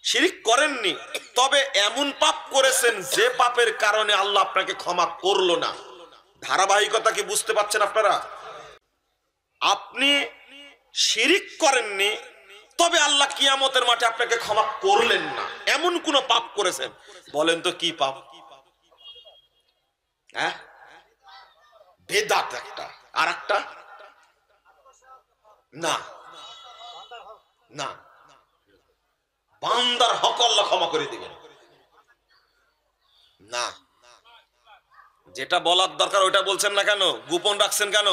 শিরিক করেননি, তবে এমন পাপ করেছেন যে পাপের কারণে আল্লাহ আপনাকে ক্ষমা করলো না। ধারাবাহিকতা কি বুঝতে পারছেন আপনারা? আপনি শিরিক করেননি, তবে আল্লাহ কিয়ামতের মাঠে আপনাকে ক্ষমা করলেন না, এমন কোন পাপ করেছেন। বলেন তো কি পাপ? হ্যাঁ, বেদাত একটা, আর একটা না না, বান্দার হক আল্লাহ ক্ষমা করে দিবেন না। যেটা বলার দরকার ওইটা বলছেন না কেন? গোপন রাখছেন কেন?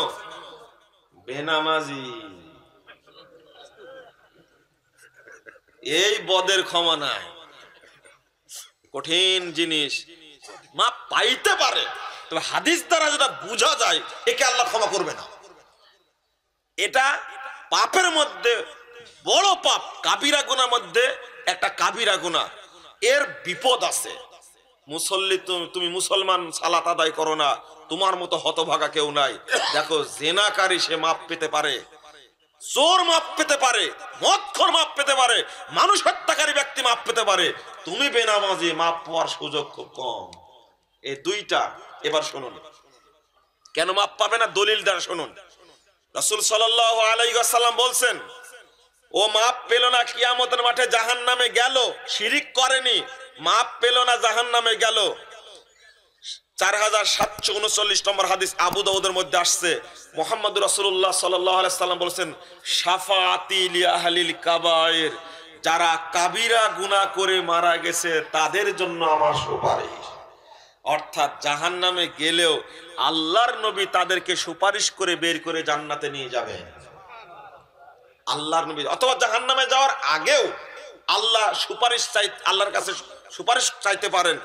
বেনামাজি, এই বদের ক্ষমা নাই, কঠিন জিনিস। মাপ পাইতে পারে, তবে হাদিস দ্বারা যেটা বোঝা যায় একে আল্লাহ ক্ষমা করবে না। এটা পাপের মধ্যে বড় পাপ, কাবিরা গুনার মধ্যে একটা কাবিরা গুনাহ, এর বিপদ আছে। মুসল্লি, তুমি মুসলমান, সালাত আদায় করো না, তোমার মতো হতভাগা কেউ নাই। দেখো, জেনাকারী সে মাপ পেতে পারে, চোর মাপ পেতে পারে, মদখোর মাপ পেতে পারে, মানুষ হত্যাকারী ব্যক্তি মাপ পেতে পারে, তুমি বেনামাজি, মাপ পাওয়ার সুযোগ খুব কম। এই দুইটা এবার শুনুন, কেন মাপ পাবে না দলিল দ্বারা শুনুন। রাসূল সাল্লাল্লাহু আলাইহি ওয়াসাল্লাম বলছেন, ও মাপ পেল না, কিয়ামতের মাঠে জাহান্নামে গেল। শিরিক করেনি, মাপ পেল না, জাহান্নামে গেল। 4739 নম্বর হাদিস আবু দাউদের মধ্যে আসছে, মুহাম্মদুর রাসূলুল্লাহ সাল্লাল্লাহু আলাইহি ওয়াসাল্লাম বলেছেন, শাফাআতি লি আহলিল কাবায়ের, যারা কাবিরা গুনাহ করে মারা গেছে তাদের জন্য আমার সুপারিশ। অর্থাৎ জাহান্নামে গেলেও আল্লাহর নবী তাদেরকে সুপারিশ করে বের করে জান্নাতে নিয়ে যাবেন। আল্লাহর নবী, অথবা জাহান্নামে যাওয়ার আগেও আল্লাহ সুপারিশ চাই, আল্লাহর কাছে সুপারিশ চাইতে পারেন,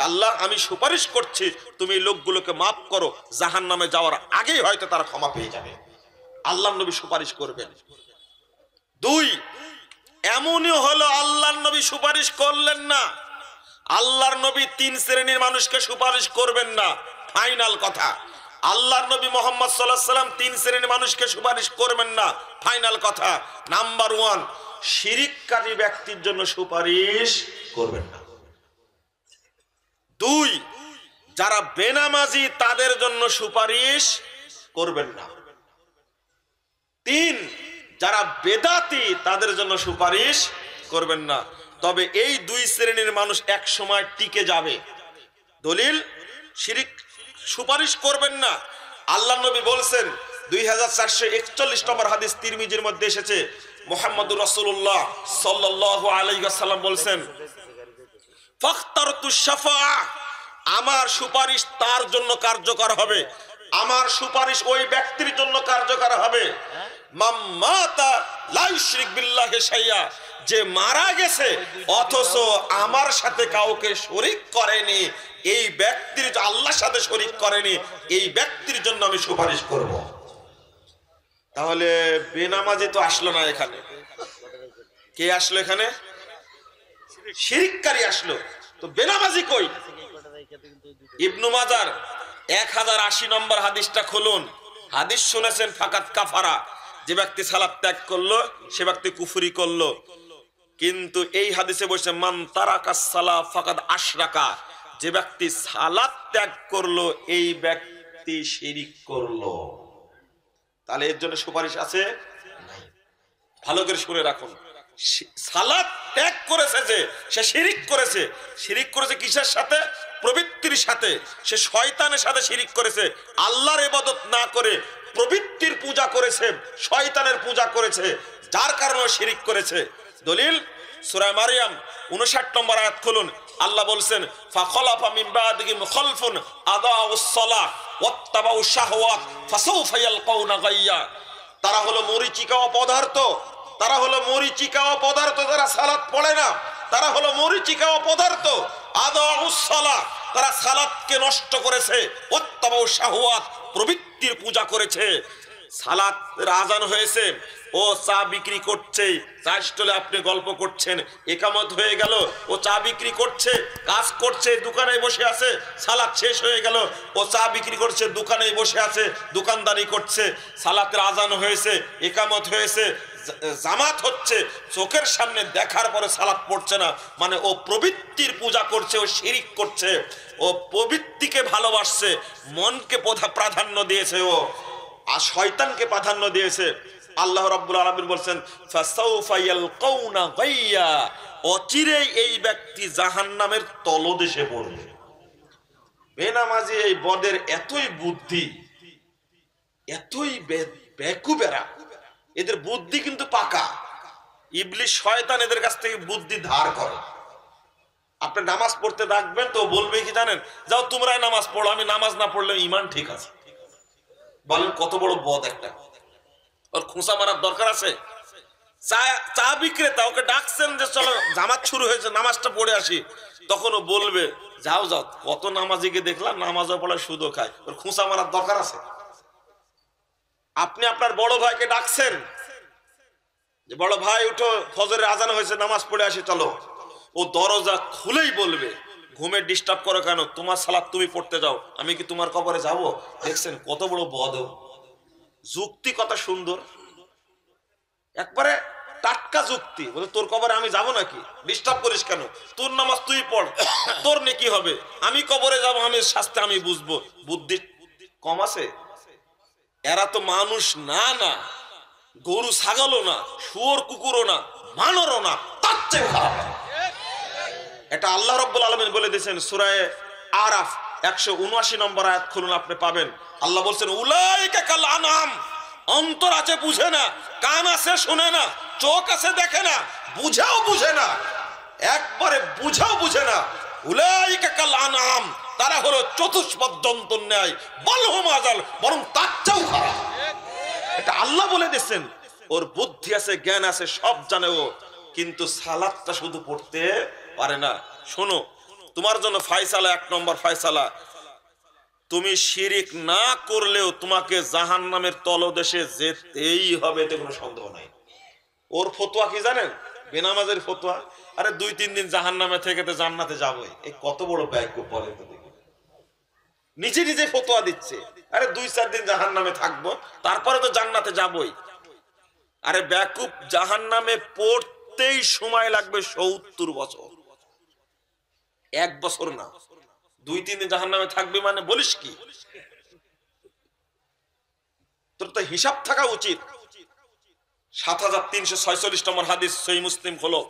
আল্লাহ আমি সুপারিশ করছি তুমি এই লোকগুলোকে মাফ করো। জাহান্নামে যাওয়ার আগেই হয়তো তারা ক্ষমা পেয়ে যাবে, আল্লাহর নবী সুপারিশ করবেন। দুই, এমনই হলো আল্লাহর নবী সুপারিশ করলেন না। আল্লাহর নবী তিন শ্রেণীর মানুষকে সুপারিশ করবেন না, ফাইনাল কথা। আল্লাহর নবী মুহাম্মদ সাল্লাল্লাহু আলাইহি ওয়াসাল্লাম তিন শ্রেণীর মানুষকে সুপারিশ করবেন না, ফাইনাল কথা। নাম্বার 1, শিরিককারী ব্যক্তির জন্য সুপারিশ করবেন না। 2, যারা বেনামাজি তাদের জন্য সুপারিশ করবেন না। 3, যারা বেদাতি তাদের জন্য সুপারিশ করবেন না। তবে এই দুই শ্রেণীর মানুষ এক সময় টিকে যাবে। দলিল, শিরিক সুপারিশ করবেন না। আল্লাহ নবী বলছেন, 2441 নম্বর হাদিস তিরমিজির মধ্যে এসেছে, মুহাম্মদুর রাসূলুল্লাহ সাল্লাল্লাহু আলাইহি ওয়াসাল্লাম বলছেন, ফাখতারতু শাফাআ, আমার সুপারিশ তার জন্য কার্যকর হবে, আমার সুপারিশ ওই ব্যক্তির জন্য কার্যকর হবে, মাম্মাতা লা ইউশরিক বিল্লাহি শাইআ, যে মারা গেছে অথচ আমার সাথে কাউকে শরীক করেনি, এই ব্যক্তির, আল্লাহর সাথে শরীক করেনি, এই ব্যক্তির জন্য আমি সুপারিশ করব। তাহলে বেনামাজি তো আসলো না এখানে, কে আসলো এখানে? শিরিককারী আসলো, তো বেনামাজি কই? ইবনু মাজার 1080 নম্বর হাদিসটা খুলুন। হাদিস শুনেছেন, ফাকাত কাফারা, যে ব্যক্তি সালাত ত্যাগ করলো সে ব্যক্তি কুফরি করলো। কিন্তু এই হাদিসে বলছে, মান তারাকাস সালাহ ফাকাদ আশরাকা, যে ব্যক্তি সালাত ত্যাগ করলো এই ব্যক্তি শিরিক করলো। তাহলে এর জন্য সুপারিশ আছে? ভালো করে শুনে রাখুন, সালাত ত্যাগ করেছে যে, সে শিরিক করেছে। শিরিক করেছে কিসের সাথে? প্রবৃত্তির সাথে। সে শয়তানের সাথে শিরিক করেছে, আল্লাহর ইবাদত না করে প্রবৃত্তির পূজা করেছে, শয়তানের পূজা করেছে, যার কারণে শিরিক করেছে। দলিল, সূরা মারইয়াম 59 নম্বর আয়াত খুলুন। আল্লাহ বলছেন, ফাখলাফা মিন বাদিহিম খালফুন আদাউস সালাহ ওয়াত্তাবাউশ শাহওয়াত ফাসাউফা ইয়ালকাউনা গায়্যা। তারা হলো মরীচিকা অপদার্থ, তারা হলো মরীচিকা অপদার্থ, যারা সালাত পড়ে না, তারা হলো মরীচিকা অপদার্থ। আদাউস সালাহ, তারা সালাতকে নষ্ট করেছে, ওয়াত্তাবাউশ শাহওয়াত, প্রবৃত্তির পূজা করেছে। সালাত আযান হয়েছে, ও চা বিক্রি করছে, চা স্টলে আপনি গল্প করছেন, একামত হয়ে গেল, ও চা বিক্রি করছে, কাজ করছে, দোকানে বসে আছে, সালাত শেষ হয়ে গেল, ও চা বিক্রি করছে, দোকানে বসে আছে, দোকানদারি করছে, সালাতের আযান হয়েছে, একামত হয়েছে, জামাত হচ্ছে চোখের সামনে দেখার পরে সালাত পড়ছে না, মানে ও প্রবৃত্তির পূজা করছে, ও শিরিক করছে, ও প্রবৃত্তিকে ভালোবাসছে, মনকে প্রাধান্য দিয়েছে, ও আর শয়তানকে প্রাধান্য দিয়েছে। আল্লাহ রাব্বুল আলামিন বলছেন ফাসাউফা ইয়ালকাউনা গাইয়া, অচিরেই এই ব্যক্তি জাহান্নামের তলদেশে পড়বে। বেনামাজি এই বদের এতই বুদ্ধি, এতই বেকুবেরা, এদের বুদ্ধি কিন্তু পাকা। ইবলিস শয়তান এদের কাছ থেকে বুদ্ধি ধার করে। আপনি নামাজ পড়তে ডাকবেন তো বলবে কি জানেন, যাও তোমরাই নামাজ পড়ো, আমি নামাজ না পড়লে ঈমান ঠিক আছে। বলেন কত বড় বদ একটা, ওর খোঁচা মারার দরকার আছে? চা বিক্রেতা ওকে ডাকছেন যে চলো জামাত শুরু হয়েছে, নামাজটা পড়ে আসি, তখন ও বলবে যাও যাও, কত নামাজিকে দেখলাম নামাজও পড়ে সুদও খায়, ওর খোঁচা মারার দরকার আছে? আপনি আপনার বড় ভাইকে ডাকছেন যে বড় ভাই উঠো, ফজরের আজান হয়েছে, নামাজ পড়ে আসি চলো, ও দরজা খুলেই বলবে ঘুমে ডিস্টার্ব করো কেন, তোমার সালাত তুমি পড়তে যাও, আমি কি তোমার কবরে যাব? দেখছেন কত বড় বদ, যুক্তি কত সুন্দর, একবারে টাটকা যুক্তি। বলে তোর কবরে আমি যাব নাকি, ডিস্টার্ব করিস কেন, তোর নামাজ তুই পড়, তোর নেকি হবে, আমি কবরে যাব, আমি শাস্তি আমি বুঝবো। বুদ্ধি কম আছে? এরা তো মানুষ না, না গরু ছাগলও না, শুয়োর কুকুরও না, মানরও না, তার চেয়ে খারাপ। এটা আল্লাহ রাব্বুল আলামিন বলে দিয়েছেন সূরা আরাফ 179 নম্বর আয়াত খুলুন, আপনি পাবেন। আল্লাহ বলছেন উলাইকা কাল আনআম, অন্তর আছে বুঝে না, কান আছে শুনে না, চোখ আছে দেখে না, বুঝাও বুঝে না, একবারে বুঝাও বুঝে না। উলাইকা কাল আনআম, তারা হলো চতুষ্পদ জন্তুর ন্যায়, বলহুম আযাল, বরং তার চেয়েও খারাপ। এটা আল্লাহ বলে দিয়েছেন। ওর বুদ্ধি আছে, জ্ঞান আছে, সব জানে ও, কিন্তু সালাতটা শুধু পড়তে পারে না। শোনো, তোমার জন্য ফয়সালা, 1 নম্বর ফয়সালা, তুমি শিরিক না করলেও তোমাকে জাহান্নামের তলদেশে যেতেই হবে, এতে কোনো সন্দেহ নাই। ওর ফতোয়া কি জানেন? বেনামাজের ফতোয়া, আরে 2-3 দিন জাহান্নামে থেকে তো জান্নাতে যাবই। এই কত বড় বেয়াকুব বলেন তো দেখি, নিজে নিজে ফতোয়া দিচ্ছে, আরে 2-4 দিন জাহান্নামে থাকবো, তারপরে তো জান্নাতে যাবই। আরে বেয়াকুব, জাহান্নামে পড়তেই সময় লাগবে 70 বছর, 1 বছর না। 2-3 দিন জাহান্নামে থাকবে মানে বলিস কি? তোর তো হিসাব থাকা উচিত। 7346 নম্বর হাদিস সহিহ মুসলিম হলো,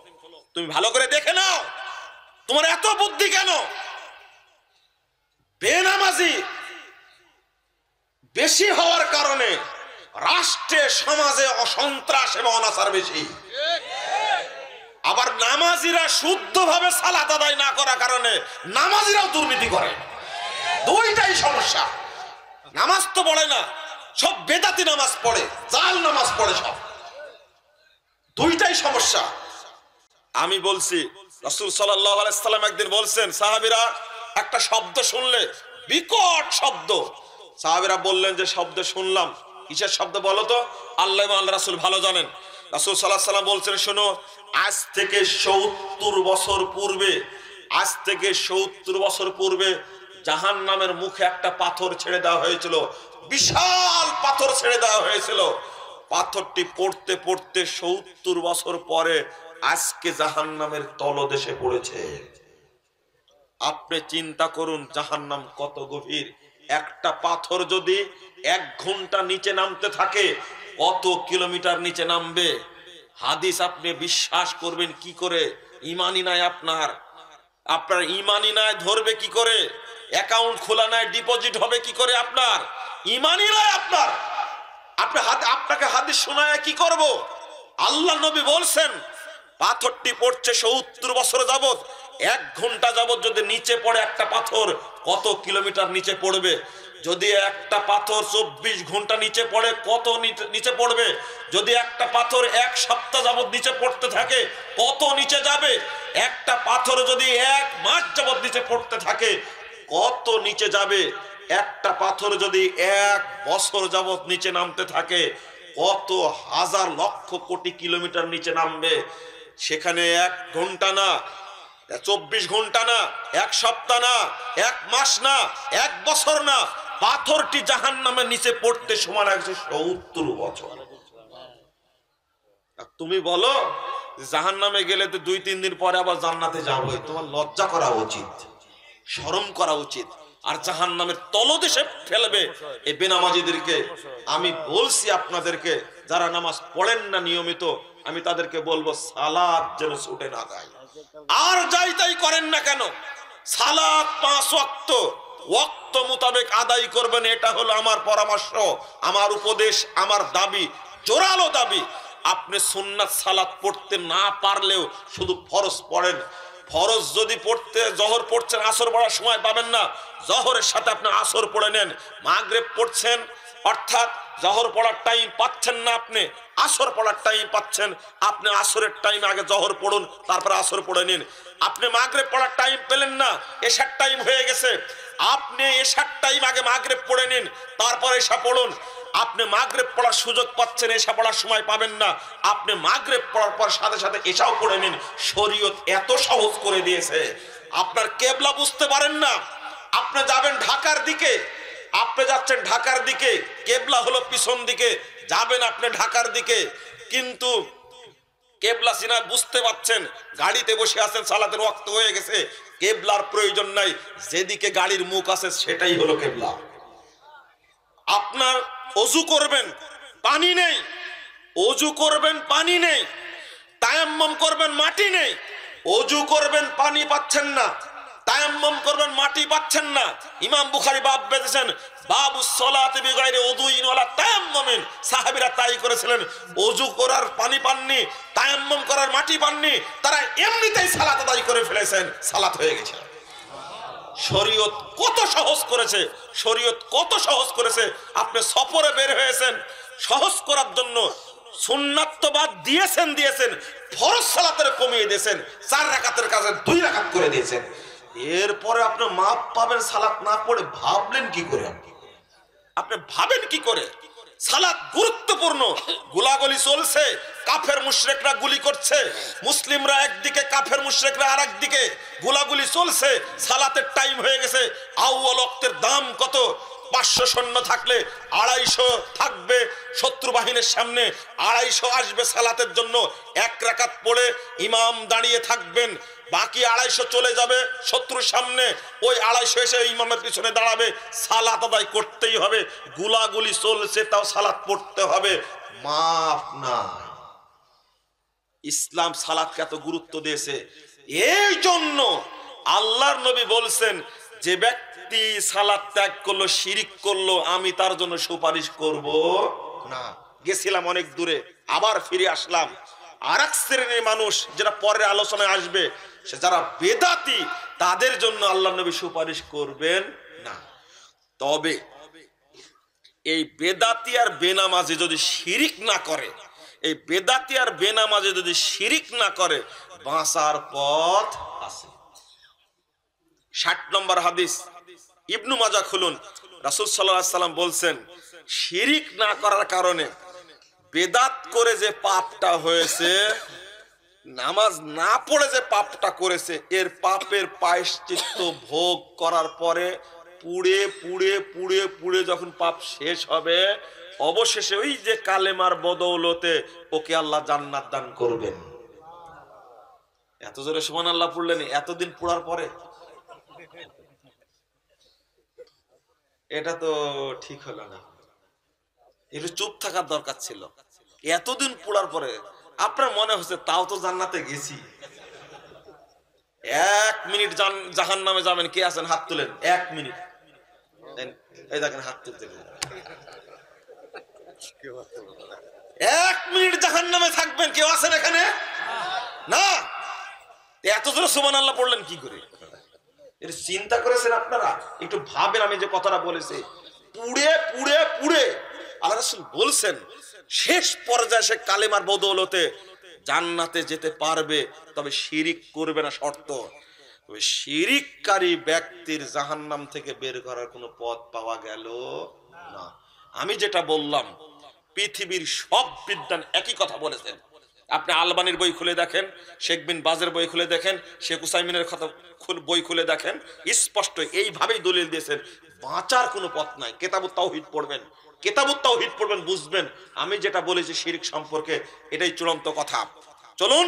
তুমি ভালো করে দেখে নাও। তোমার এত বুদ্ধি কেন? বেনামাজি বেশি হওয়ার কারণে রাষ্ট্রে সমাজে অসন্ত্রাস এবং অনাচার বেশি। আবার নামাজিরা শুদ্ধভাবে সালাত আদায় না করার কারণে নামাজিরাও দুর্নীতি করে। দুইটাই সমস্যা। নামাজ তো পড়ে না, সব বেদাতি নামাজ পড়ে, জাল নামাজ পড়ে সব, দুইটাই সমস্যা। আমি বলছি রাসূল সাল্লাল্লাহু আলাইহি সাল্লাম একদিন বলছেন, সাহাবীরা একটা শব্দ শুনলে, বিকট শব্দ, সাহাবীরা বললেন যে শব্দ শুনলাম, কিসের শব্দ বলো তো? আল্লাহ এবং আল্লাহ রাসূল ভালো জানেন। রাসূল সাল্লাল্লাহু আলাইহি সাল্লাম বলছেন, শোনো, আজ থেকে 70 বছর পূর্বে, আজ থেকে 70 বছর পূর্বে জাহান্নামের মুখে একটা পাথর ছেড়ে দেওয়া হয়েছিল, বিশাল পাথর ছেড়ে দেওয়া হয়েছিল। পাথরটি পড়তে পড়তে 70 বছর পরে আজকে জাহান্নামের তলদেশে পড়েছে। আপনি চিন্তা করুন জাহান্নাম কত গভীর। একটা পাথর যদি 1 ঘন্টা নিচে নামতে থাকে, কত কিলোমিটার নিচে নামবে? হাদিস আপনি বিশ্বাস করবেন কি করে? ইমানই নাই আপনার, আপনার ইমানই নাই, ধরবে কি করে? অ্যাকাউন্ট খোলা নাই, ডিপোজিট হবে কি করে? আপনার ইমানই নাই আপনার, আপনাকে হাদিস শোনায় কি করব? আল্লাহ নবী বলছেন পাথরটি পড়ছে 70 বছর যাবত, 1 ঘন্টা যাবত যদি নিচে পড়ে একটা পাথর, কত কিলোমিটার নিচে পড়বে? যদি একটা পাথর 24 ঘন্টা নিচে পড়ে, কত নিচে পড়বে? যদি একটা পাথর 1 সপ্তাহ যাবত নিচে পড়তে থাকে, কত নিচে যাবে? একটা পাথর যদি 1 মাস যাবত নিচে পড়তে থাকে, কত নিচে যাবে? একটা পাথর যদি 1 বছর যাবত নিচে নামতে থাকে, কত হাজার লক্ষ কোটি কিলোমিটার নিচে নামবে? সেখানে 1 ঘন্টা না, 24 ঘন্টা না, 1 সপ্তাহ না, 1 মাস না, 1 বছর না, পাথরটি জাহান্নামের নিচে পড়তে সময় লাগছে 70 বছর। আর তুমি বলো জাহান্নামে গেলে তো 2-3 দিন পরে আবার জান্নাতে যাবোই। তোমার লজ্জা করা উচিত, শরম করা উচিত। আর জাহান্নামের তলদেশে ফেলবে এই বেনামাজিদেরকে। আমি বলছি আপনাদেরকে, যারা নামাজ পড়েন না নিয়মিত, আমি তাদেরকে বলবো সালাত যেন ছুটে না যায়। আর যাই তাই করেন না কেন, সালাত 5 ওয়াক্ত ওয়াক্ত মোতাবেক আদায় করবেন। এটা হলো আমার পরামর্শ, আমার উপদেশ, আমার দাবি, জোরালো দাবি। আপনি সুন্নাত সালাত পড়তে না পারলেও শুধু ফরজ পড়েন। ফরজ যদি পড়তে, জোহর পড়ছেন, আসর পড়ার সময় পাবেন না, জোহরের সাথে আপনি আসর পড়ে নেন। মাগরিব পড়ছেন, অর্থাৎ জোহর পড়ার টাইম পাচ্ছেন না, আপনি আসর পড়ার টাইম পাচ্ছেন, আপনি আসরের টাইম আগে জোহর পড়ুন, তারপরে আসর পড়ে নিন। আপনি মাগরিব পড়ার টাইম পেলেন না, এশার টাইম হয়ে গেছে, আপনি এশার টাইম আগে মাগরিব পড়ে নিন, তারপরে এশা পড়ুন। আপনি মাগরিব পড়ার সুযোগ পাচ্ছেন, এশা পড়ার সময় পাবেন না, আপনি মাগরিব পড়ার পর সাথে সাথে এশাও পড়ে নিন। শরীয়ত এত সহজ করে দিয়েছে। আপনার কেবলা বুঝতে পারেন না, আপনি যাবেন ঢাকার দিকে, আপনি যাচ্ছেন ঢাকার দিকে, কেবলা হলো পিছন দিকে, যাবেন আপনি ঢাকার দিকে, কিন্তু কেবলা সিনা বুঝতে পাচ্ছেন, গাড়িতে বসে আছেন, সালাতের ওয়াক্ত হয়ে গেছে, কেবলার প্রয়োজন নাই, যেদিকে গাড়ির মুখ আছে সেটাই হলো কেবলা। আপনার ওযু করবেন, পানি নেই, ওযু করবেন, পানি নেই, তায়াম্মুম করবেন, মাটি নেই, ওযু করবেন, পানি পাচ্ছেন না, তায়াম্মুম করবেন, মাটি পাচ্ছেন না। ইমাম বুখারী বাব বেঁধেছেন, বাবুস সালাতি বিগাইরি উযুইন ওয়ালা তায়াম্মুমিন। সাহাবীরা তাই করেছিলেন, ওযু করার পানি পাননি, তায়াম্মুম করার মাটি পাননি, তারা এমনিতেই সালাত আদায় করে ফেলেছেন, সালাত হয়ে গেছে। শরীয়ত কত সহজ করেছে, শরীয়ত কত সহজ করেছে। আপনি সফরে বের হয়েছেন, সহজ করার জন্য সুন্নাত তো বাদ দিয়েছেন, ফরজ সালাতের কমিয়ে দিয়েছেন, 4 রাকাতের কাজে 2 রাকাত করে দিয়েছেন। এরপরে আপনি মাপ পাবেন সালাত না পড়ে, ভাবলেন কি করে? আপনি ভাবেন কি করে? সালাত গুরুত্বপূর্ণ। গোলাগুলি চলছে, কাফের মুশরিকরা গুলি করছে, মুসলিমরা একদিকে, কাফের মুশরিকরা আরেকদিকে, গোলাগুলি চলছে, সালাতের টাইম হয়ে গেছে। আউয়াল ওয়াক্তের দাম কত? 500 সৈন্য থাকলে 250 থাকবে শত্রু বাহিনীর সামনে, 250 আসবে সালাতের জন্য। 1 রাকাত পড়ে ইমাম দাঁড়িয়ে থাকবেন, বাকি 250 চলে যাবে শত্রুর সামনে, ওই 250 এসে ইমামের পিছনে দাঁড়াবে, সালাত আদায় করতেই হবে। গুলাগুলি চলছে, তাও সালাত পড়তে হবে, মাফ নাই। ইসলাম সালাতকে এত গুরুত্ব দিয়েছে। এই জন্য আল্লাহর নবী বলছেন, যে ব্যক্তি সালাত ত্যাগ করলো, শিরিক করলো, আমি তার জন্য সুপারিশ করব না। গেছিলাম অনেক দূরে, আবার ফিরে আসলাম। আরেক শ্রেণীর মানুষ, যেটা পরের আলোচনায় আসবে, সে যারা বেদাতি, তাদের জন্য আল্লাহর নবী সুপারিশ করবেন না। তবে এই বেদাতি আর বেনামাজি যদি শিরিক না করে, এই বেদাতি আর বেনামাজি যদি শিরিক না করে, বাঁচার পথ আছে। 60 নম্বর হাদিস, ইবনু মাজাহ খুলুন। রাসূল সাল্লাল্লাহু আলাইহি সাল্লাম বলছেন, শিরিক না করার কারণে বেদাত করে যে পাপটা হয়েছে, নামাজ না পড়ে যে পাপটা করেছে, এর পাপের প্রায়শ্চিত্ত ভোগ করার পরে পুড়ে পুড়ে পুড়ে পুড়ে যখন পাপ শেষ হবে, অবশেষে ওই যে কালেমার বদৌলতে ওকে আল্লাহ জান্নাত দান করবেন। এত জোরে সুবহানাল্লাহ পড়লেন এতদিন পড়ার পরে? এটা তো ঠিক হলো না, একটু চুপ থাকার দরকার ছিল। এতদিন পড়ার পরে আপনার মনে হচ্ছে তাও তো জান্নাতে গেছি। 1 মিনিট জাহান্নামে যাবেন, কে আছেন হাত তুলেন? 1 মিনিট, এই দেখেন হাত তুলতে। 1 মিনিট জাহান্নামে থাকবেন, কেউ আছেন এখানে? না। এত জোরে সুবহানাল্লাহ পড়লেন কি করে? এটা চিন্তা করেছেন আপনারা? একটু ভাবেন, আমি যে কথাটা বলেছি, পুড়ে পুড়ে পুড়ে আল্লাহ রাসূল বলছেন শেষ পর্যায়ে সে কালেমার বদৌলতে জান্নাতে যেতে পারবে, তবে শিরিক করবে না, শর্ত। তবে শিরিককারী ব্যক্তির জাহান্নাম থেকে বের করার কোনো পথ পাওয়া গেল না। আমি যেটা বললাম, পৃথিবীর সব বিদ্বান একই কথা বলেছেন। আপনি আলবানির বই খুলে দেখেন, শেখ বিন বাজের বই খুলে দেখেন, শেখ উসাইমিনের কথা বই খুলে দেখেন, স্পষ্ট এইভাবেই দলিল দিয়েছেন, বাঁচার কোনো পথ নাই। কিতাবুত তাওহীদ পড়বেন, কিতাবুত তাওহীদ পড়বেন, বুঝবেন আমি যেটা বলেছি শিরক সম্পর্কে এটাই চূড়ান্ত কথা। চলুন